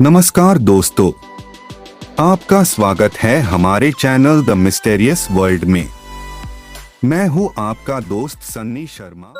नमस्कार दोस्तों, आपका स्वागत है हमारे चैनल द मिस्टेरियस वर्ल्ड में। मैं हूं आपका दोस्त सन्नी शर्मा।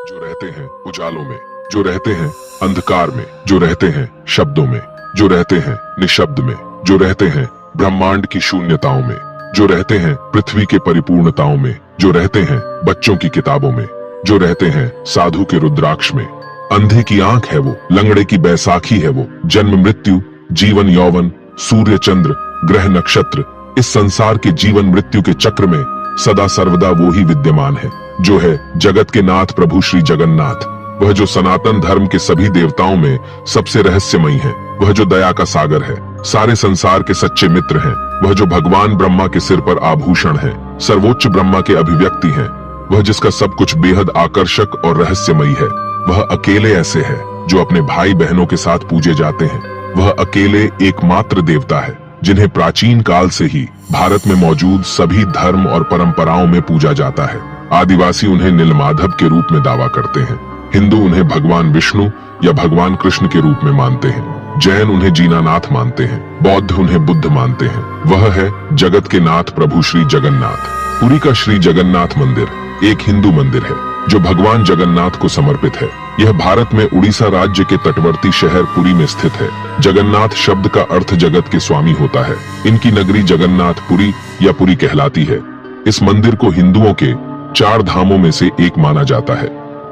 जो रहते हैं उजालों में, जो रहते हैं अंधकार में, जो रहते हैं शब्दों में, जो रहते हैं निशब्द में, जो रहते हैं ब्रह्मांड की शून्यताओं में, जो रहते हैं पृथ्वी के परिपूर्णताओं में, जो रहते हैं बच्चों की किताबों में, जो रहते हैं साधु के रुद्राक्ष में। अंधे की आंख है वो, लंगड़े की बैसाखी है वो, जन्म मृत्यु, जीवन यौवन, सूर्य चंद्र, ग्रह नक्षत्र, इस संसार के जीवन मृत्यु के चक्र में सदा सर्वदा वो ही विद्यमान है, जो है जगत के नाथ प्रभु श्री जगन्नाथ। वह जो सनातन धर्म के सभी देवताओं में सबसे रहस्यमयी है, वह जो दया का सागर है, सारे संसार के सच्चे मित्र हैं, वह जो भगवान ब्रह्मा के सिर पर आभूषण है, सर्वोच्च ब्रह्मा के अभिव्यक्ति हैं, वह जिसका सब कुछ बेहद आकर्षक और रहस्यमयी है। वह अकेले ऐसे है जो अपने भाई बहनों के साथ पूजे जाते हैं। वह अकेले एकमात्र देवता है जिन्हें प्राचीन काल से ही भारत में मौजूद सभी धर्म और परंपराओं में पूजा जाता है। आदिवासी उन्हें नीलमाधव के रूप में दावा करते हैं, हिंदू उन्हें भगवान विष्णु या भगवान कृष्ण के रूप में मानते हैं, जैन उन्हें जीनानाथ मानते हैं, बौद्ध उन्हें बुद्ध मानते हैं। वह है जगत के नाथ प्रभु श्री जगन्नाथ। पुरी का श्री जगन्नाथ मंदिर एक हिंदू मंदिर है जो भगवान जगन्नाथ को समर्पित है। यह भारत में उड़ीसा राज्य के तटवर्ती शहर पुरी में स्थित है। जगन्नाथ शब्द का अर्थ जगत के स्वामी होता है। इनकी नगरी जगन्नाथपुरी या पुरी कहलाती है। इस मंदिर को हिंदुओं के 4 धामों में से एक माना जाता है।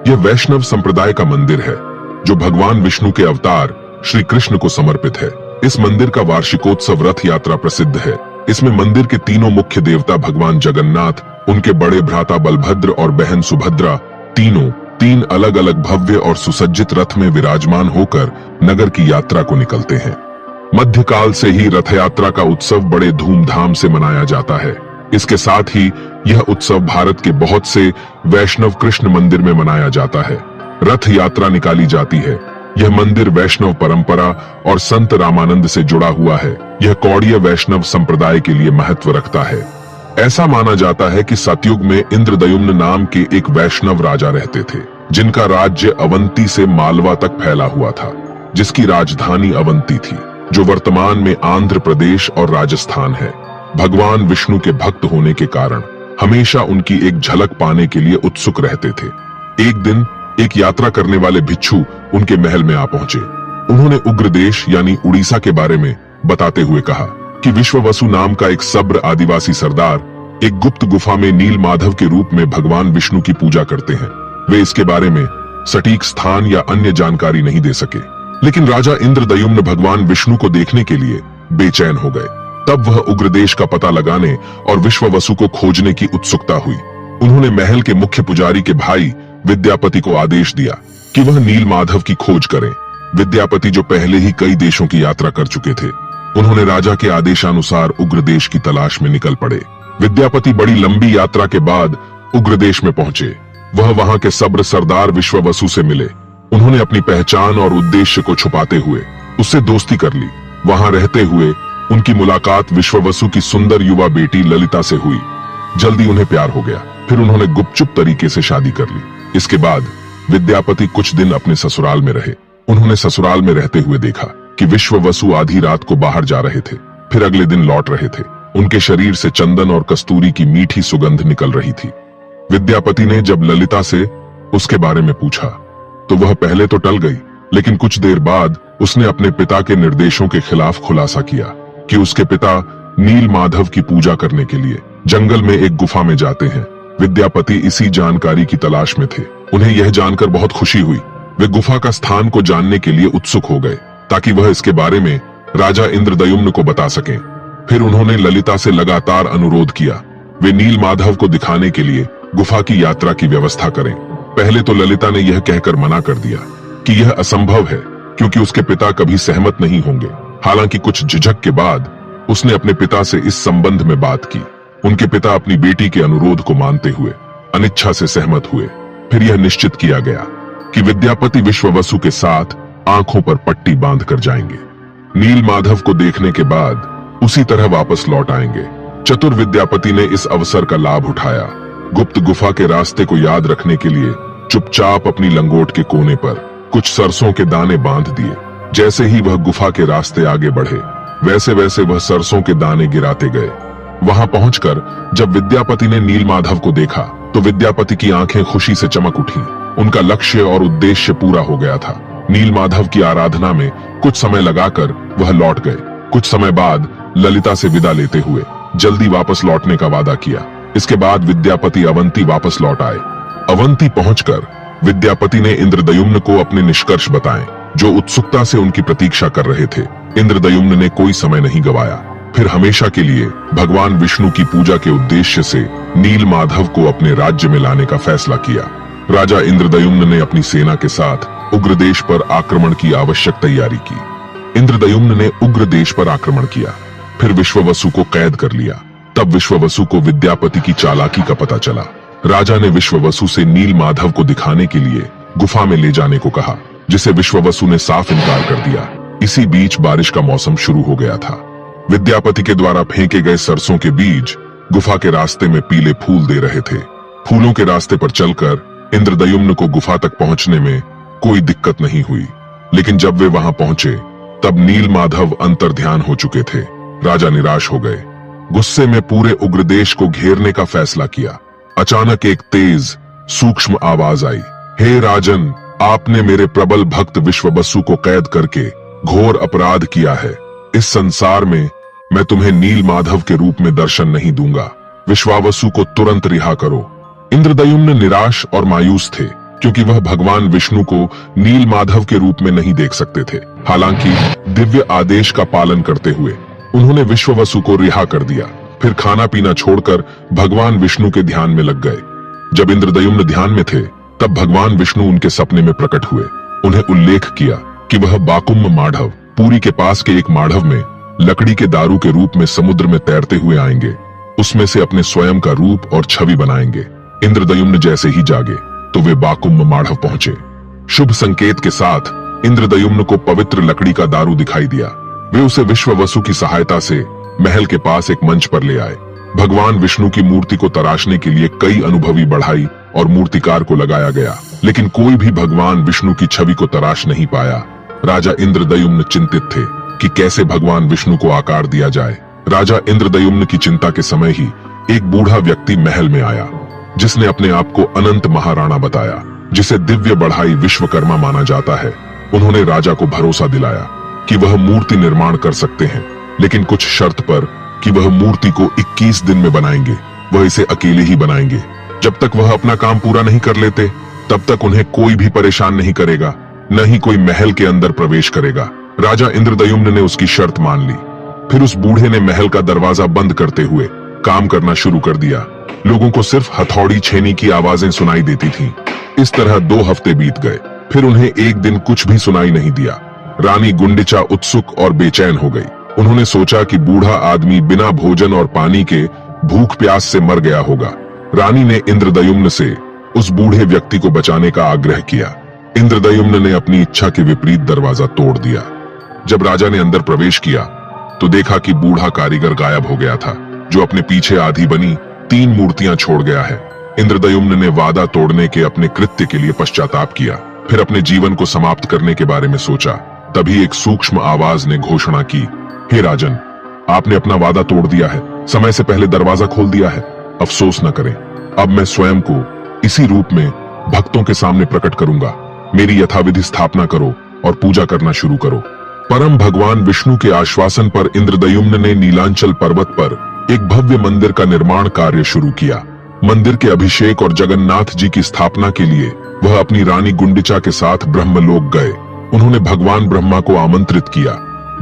यह वैष्णव संप्रदाय का मंदिर है जो भगवान विष्णु के अवतार श्री कृष्ण को समर्पित है। इस मंदिर का वार्षिकोत्सव रथ यात्रा प्रसिद्ध है। इसमें मंदिर के तीनों मुख्य देवता भगवान जगन्नाथ, उनके बड़े भ्राता बलभद्र और बहन सुभद्रा, तीनों 3 अलग अलग भव्य और सुसज्जित रथ में विराजमान होकर नगर की यात्रा को निकलते हैं। मध्यकाल से ही रथ यात्रा का उत्सव बड़े धूमधाम से मनाया जाता है। इसके साथ ही यह उत्सव भारत के बहुत से वैष्णव कृष्ण मंदिर में मनाया जाता है। रथ यात्रा निकाली जाती है। यह मंदिर वैष्णव परंपरा और संत रामानंद से जुड़ा हुआ है। यह कौड़िय वैष्णव संप्रदाय के लिए महत्व रखता है। ऐसा माना जाता है कि सतयुग में इंद्रदयुम्न नाम के एक वैष्णव राजा रहते थे, जिनका राज्य अवंती से मालवा तक फैला हुआ था, जिसकी राजधानी अवंती थी, जो वर्तमान में आंध्र प्रदेश और राजस्थान है। भगवान विष्णु के भक्त होने के कारण हमेशा उनकी एक झलक पाने के लिए उत्सुक रहते थे। एक दिन एक यात्रा करने वाले भिक्षु उनके महल में आ पहुंचे। उन्होंने उग्रदेश यानी उड़ीसा के बारे में बताते हुए कहा कि विश्ववसु नाम का एक सब्र आदिवासी सरदार एक गुप्त गुफा में नीलमाधव के रूप में भगवान विष्णु की पूजा करते हैं। वे इसके बारे में सटीक स्थान या अन्य जानकारी नहीं दे सके, लेकिन राजा इंद्रदयुम्न भगवान विष्णु को देखने के लिए बेचैन हो गए। तब वह उग्रदेश का पता लगाने और विश्ववसु को खोजने की उत्सुकता हुई। उन्होंने महल के मुख्य पुजारी के भाई विद्यापति को आदेश दिया कि वह नीलमाधव की खोज करें। विद्यापति जो पहले ही कई देशों की यात्रा कर चुके थे, उन्होंने राजा के आदेशानुसार उग्रदेश की तलाश में निकल पड़े। विद्यापति बड़ी लंबी यात्रा के बाद उग्रदेश में पहुंचे। वह वहां के सब्र सरदार विश्ववसु से मिले। उन्होंने अपनी पहचान और उद्देश्य को छुपाते हुए उससे दोस्ती कर ली। वहां रहते हुए उनकी मुलाकात विश्ववसु की सुंदर युवा बेटी ललिता से हुई। जल्दी उन्हें प्यार हो गया। फिर उन्होंने गुपचुप तरीके से शादी कर ली। इसके बाद विद्यापति कुछ दिन अपने ससुराल में रहे। उन्होंने ससुराल में रहते हुए देखा कि विश्ववसु आधी रात को बाहर जा रहे थे, फिर अगले दिन लौट रहे थे। उनके शरीर से चंदन और कस्तूरी की मीठी सुगंध निकल रही थी। विद्यापति ने जब ललिता से उसके बारे में पूछा तो वह पहले तो टल गई, लेकिन कुछ देर बाद उसने अपने पिता के निर्देशों के खिलाफ खुलासा किया कि उसके पिता नीलमाधव की पूजा करने के लिए जंगल में एक गुफा में जाते हैं। विद्यापति इसी जानकारी की तलाश में थे। उन्हें यह जानकर बहुत खुशी हुई। वे गुफा का स्थान को जानने के लिए उत्सुक हो गए ताकि वह इसके बारे में राजा इंद्रदयुम्न को बता सकें। फिर उन्होंने ललिता से लगातार अनुरोध किया वे नीलमाधव को दिखाने के लिए गुफा की यात्रा की व्यवस्था करें। पहले तो ललिता ने यह कहकर मना कर दिया कि यह असंभव है, क्योंकि उसके पिता कभी सहमत नहीं होंगे। हालांकि कुछ झिझक के बाद उसने अपने पिता से इस संबंध में बात की। उनके पिता अपनी बेटी के अनुरोध को मानते हुए अनिच्छा से सहमत हुए। फिर यह निश्चित किया गया कि विद्यापति विश्ववसु के साथ आंखों पर पट्टी बांधकर जाएंगे। नीलमाधव को देखने के बाद उसी तरह वापस लौट आएंगे। चतुर विद्यापति ने इस अवसर का लाभ उठाया। गुप्त गुफा के रास्ते को याद रखने के लिए चुपचाप अपनी लंगोट के कोने पर कुछ सरसों के दाने बांध दिए। जैसे ही वह गुफा के रास्ते आगे बढ़े, वैसे वैसे वह सरसों के दाने गिराते गए। वहां पहुंचकर जब विद्यापति ने नीलमाधव को देखा तो विद्यापति की आंखें खुशी से चमक उठी। उनका लक्ष्य और उद्देश्य पूरा हो गया था। नीलमाधव की आराधना में कुछ समय लगाकर वह लौट गए। कुछ समय बाद ललिता से विदा लेते हुए जल्दी वापस लौटने का वादा किया। इसके बाद विद्यापति अवंती वापस लौट आए। अवंती पहुंचकर विद्यापति ने इंद्रदयुम्न को अपने निष्कर्ष बताए, जो उत्सुकता से उनकी प्रतीक्षा कर रहे थे। इंद्रदयुम्न ने कोई समय नहीं गवाया। फिर हमेशा के लिए भगवान विष्णु की पूजा के उद्देश्य से नीलमाधव को अपने राज्य में लाने का फैसला किया। राजा इंद्रदयुम्न ने अपनी सेना के साथ उग्रदेश पर आक्रमण की आवश्यक तैयारी की। इंद्रदयुम्न ने उग्रदेश पर आक्रमण किया, फिर विश्ववसु को कैद कर लिया। तब विश्ववसु को विद्यापति की चालाकी का पता चला। राजा ने विश्ववसु से नीलमाधव को दिखाने के लिए गुफा में ले जाने को कहा, जिसे विश्ववसु ने साफ इनकार कर दिया। इसी बीच बारिश का मौसम शुरू हो गया था। विद्यापति के द्वारा फेंके गए सरसों के बीज गुफा के रास्ते में पीले फूल दे रहे थे। फूलों के रास्ते पर चलकर इंद्रदयुम्न को गुफा तक पहुंचने में कोई दिक्कत नहीं हुई, लेकिन जब वे वहां पहुंचे तब नीलमाधव अंतर्ध्यान हो चुके थे। राजा निराश हो गए। गुस्से में पूरे उग्रदेश को घेरने का फैसला किया। अचानक एक तेज सूक्ष्म आवाज आई, हे राजन, आपने मेरे प्रबल भक्त विश्ववसु को कैद करके घोर अपराध किया है। इस संसार में मैं तुम्हें नीलमाधव के रूप में दर्शन नहीं दूंगा। विश्वावसु को तुरंत रिहा करो। इंद्रदयुम्न निराश और मायूस थे, क्योंकि वह भगवान विष्णु को नीलमाधव के रूप में नहीं देख सकते थे। हालांकि दिव्य आदेश का पालन करते हुए उन्होंने विश्ववसु को रिहा कर दिया। फिर खाना पीना छोड़कर भगवान विष्णु के ध्यान में लग गए। जब इंद्रदयुम्न ध्यान में थे तब भगवान विष्णु उनके सपने में प्रकट हुए। उन्हें उल्लेख किया कि वह बाकुम्म माढ़व पुरी के पास के एक माढ़व में लकड़ी के दारू के रूप में समुद्र में तैरते हुए आएंगे। उसमें से अपने स्वयं का रूप और छवि बनाएंगे। इंद्रदयुम्न जैसे ही जागे तो वे बाकुम्म माढ़व पहुंचे। शुभ संकेत के साथ इंद्रदयुम्न को पवित्र लकड़ी का दारू दिखाई दिया। वे उसे विश्ववसु की सहायता से महल के पास एक मंच पर ले आए। भगवान विष्णु की मूर्ति को तराशने के लिए कई अनुभवी बढ़ाई और मूर्तिकार को लगाया गया, लेकिन कोई भी भगवान विष्णु की छवि को तराश नहीं पाया। राजा इंद्रदयुम्न चिंतित थे कि कैसे भगवान विष्णु को आकार दिया जाए। राजा इंद्रदयुम्न की चिंता के समय ही एक बूढ़ा व्यक्ति महल में आया, जिसने अपने आप को अनंत महाराणा बताया, जिसे दिव्य बढ़ाई विश्वकर्मा माना जाता है। उन्होंने राजा को भरोसा दिलाया कि वह मूर्ति निर्माण कर सकते हैं, लेकिन कुछ शर्त पर कि वह मूर्ति को 21 दिन में बनाएंगे। वह इसे अकेले ही बनाएंगे। जब तक वह अपना काम पूरा नहीं कर लेते तब तक उन्हें कोई भी परेशान नहीं करेगा, न ही कोई महल के अंदर प्रवेश करेगा। राजा इंद्रदयुम्न ने उसकी शर्त मान ली। फिर उस बूढ़े ने महल का दरवाजा बंद करते हुए काम करना शुरू कर दिया। लोगों को सिर्फ हथौड़ी छेनी की आवाजें सुनाई देती थीं। इस तरह 2 हफ्ते बीत गए। फिर उन्हें एक दिन कुछ भी सुनाई नहीं दिया। रानी गुंडिचा उत्सुक और बेचैन हो गई। उन्होंने सोचा कि बूढ़ा आदमी बिना भोजन और पानी के भूख प्यास से मर गया होगा। रानी ने इंद्रदयुम्न से उस बूढ़े व्यक्ति को बचाने का आग्रह किया। इंद्रदयुम्न ने अपनी इच्छा के विपरीत दरवाजा तोड़ दिया। जब राजा ने अंदर प्रवेश किया तो देखा कि बूढ़ा कारीगर गायब हो गया था, जो अपने पीछे आधी बनी 3 मूर्तियां छोड़ गया है। इंद्रदयुम्न ने वादा तोड़ने के अपने कृत्य के लिए पश्चाताप किया, फिर अपने जीवन को समाप्त करने के बारे में सोचा। तभी एक सूक्ष्म आवाज ने घोषणा की, हे राजन, आपने अपना वादा तोड़ दिया है, समय से पहले दरवाजा खोल दिया है। अफसोस न करें, अब मैं स्वयं को इसी रूप में भक्तों के सामने प्रकट करूंगा। मेरी यथाविधि स्थापना करो और पूजा करना शुरू करो। परम भगवान विष्णु के आश्वासन पर इंद्रदयुम्न ने नीलांचल पर्वत पर एक भव्य मंदिर का निर्माण कार्य शुरू किया। मंदिर के अभिषेक और जगन्नाथ जी की स्थापना के लिए वह अपनी रानी गुंडिचा के साथ ब्रह्मलोक गए। उन्होंने भगवान ब्रह्मा को आमंत्रित किया।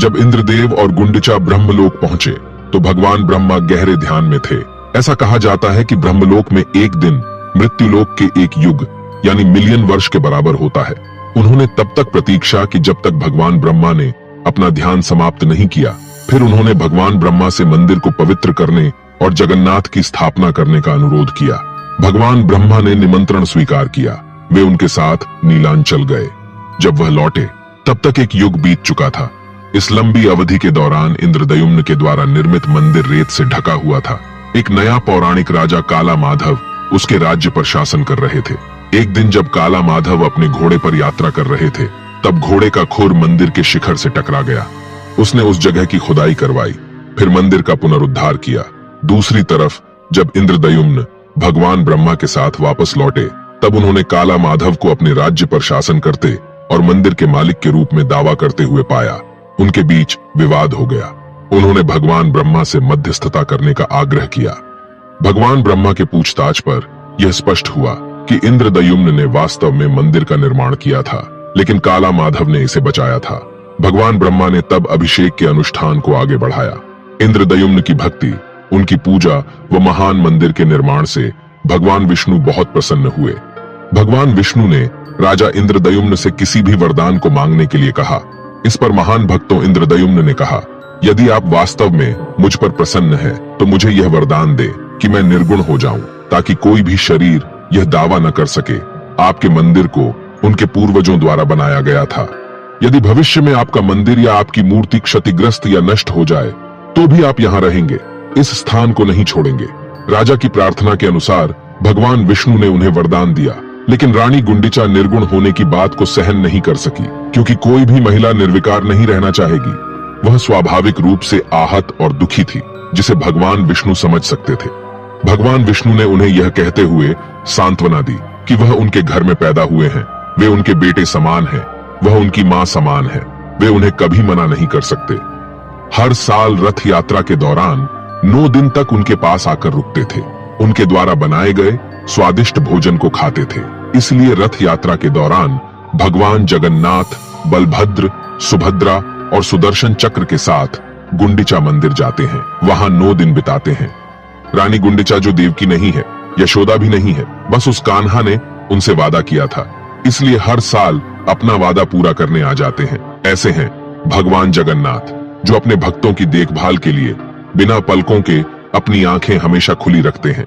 जब इंद्रदेव और गुंडिचा ब्रह्मलोक पहुंचे तो भगवान ब्रह्मा गहरे ध्यान में थे। ऐसा कहा जाता है कि ब्रह्मलोक में एक दिन मृत्युलोक के एक युग यानी मिलियन वर्ष के बराबर होता है। उन्होंने तब तक प्रतीक्षा की जब तक भगवान ब्रह्मा ने अपना ध्यान समाप्त नहीं किया। फिर उन्होंने भगवान ब्रह्मा से मंदिर को पवित्र करने और जगन्नाथ की स्थापना करने का अनुरोध किया। भगवान ब्रह्मा ने निमंत्रण स्वीकार किया। वे उनके साथ नीलांचल गए। जब वह लौटे तब तक एक युग बीत चुका था। इस लंबी अवधि के दौरान इंद्रदयुम्न के द्वारा निर्मित मंदिर रेत से ढका हुआ था। एक नया पौराणिक राजा काला माधव उसके राज्य पर शासन कर रहे थे। एक दिन जब काला माधव अपने घोड़े पर यात्रा कर रहे थे तब घोड़े का खुर मंदिर के शिखर से टकरा गया। उसने उस जगह की खुदाई करवाई, फिर मंदिर का पुनरुद्धार किया। दूसरी तरफ जब इंद्रदयुम्न भगवान ब्रह्मा के साथ वापस लौटे, तब उन्होंने काला माधव को अपने राज्य पर शासन करते और मंदिर के मालिक के रूप में दावा करते हुए पाया। उनके बीच विवाद हो गया। उन्होंने भगवान ब्रह्मा से मध्यस्थता करने का आग्रह किया। भगवान ब्रह्मा के पूछताछ पर यह स्पष्ट हुआ कि इंद्रदयुम्न ने वास्तव में मंदिर का निर्माण किया था, लेकिन काला माधव ने इसे बचाया था। भगवान ब्रह्मा ने तब अभिषेक के अनुष्ठान को आगे बढ़ाया। इंद्रदयुम्न की भक्ति, उनकी पूजा व महान मंदिर के निर्माण से भगवान विष्णु बहुत प्रसन्न हुए। भगवान विष्णु ने राजा इंद्रदयुम्न से किसी भी वरदान को मांगने के लिए कहा। इस पर महान भक्तों इंद्रदयुम्न ने कहा, यदि आप वास्तव में मुझ पर प्रसन्न हैं, तो मुझे यह वरदान दे कि मैं निर्गुण हो जाऊं, ताकि कोई भी शरीर यह दावा न कर सके आपके मंदिर को उनके पूर्वजों द्वारा बनाया गया था। यदि भविष्य में आपका मंदिर या आपकी मूर्ति क्षतिग्रस्त या नष्ट हो जाए, तो भी आप यहाँ रहेंगे, इस स्थान को नहीं छोड़ेंगे। राजा की प्रार्थना के अनुसार भगवान विष्णु ने उन्हें वरदान दिया, लेकिन रानी गुंडिचा निर्गुण होने की बात को सहन नहीं कर सकी, क्योंकि कोई भी महिला निर्विकार नहीं रहना चाहेगी। वह स्वाभाविक रूप से आहत और दुखी थी, जिसे भगवान विष्णु समझ सकते थे। भगवान विष्णु ने उन्हें यह कहते हुए सांत्वना दी कि वह उनके घर में पैदा हुए हैं, वे उनके बेटे समान हैं, वह उनकी मां समान है, वे उन्हें कभी मना नहीं कर सकते। हर साल रथ यात्रा के दौरान 9 दिन तक उनके पास आकर रुकते थे, उनके द्वारा बनाए गए स्वादिष्ट भोजन को खाते थे। इसलिए रथ यात्रा के दौरान भगवान जगन्नाथ, बलभद्र, सुभद्रा और सुदर्शन चक्र के साथ गुंडिचा मंदिर जाते हैं, वहां 9 दिन बिताते हैं। रानी गुंडिचा जो देवकी नहीं है, यशोदा भी नहीं है, बस उस कान्हा ने उनसे वादा किया था, इसलिए हर साल अपना वादा पूरा करने आ जाते हैं। ऐसे हैं भगवान जगन्नाथ, जो अपने भक्तों की देखभाल के लिए बिना पलकों के अपनी आंखें हमेशा खुली रखते हैं।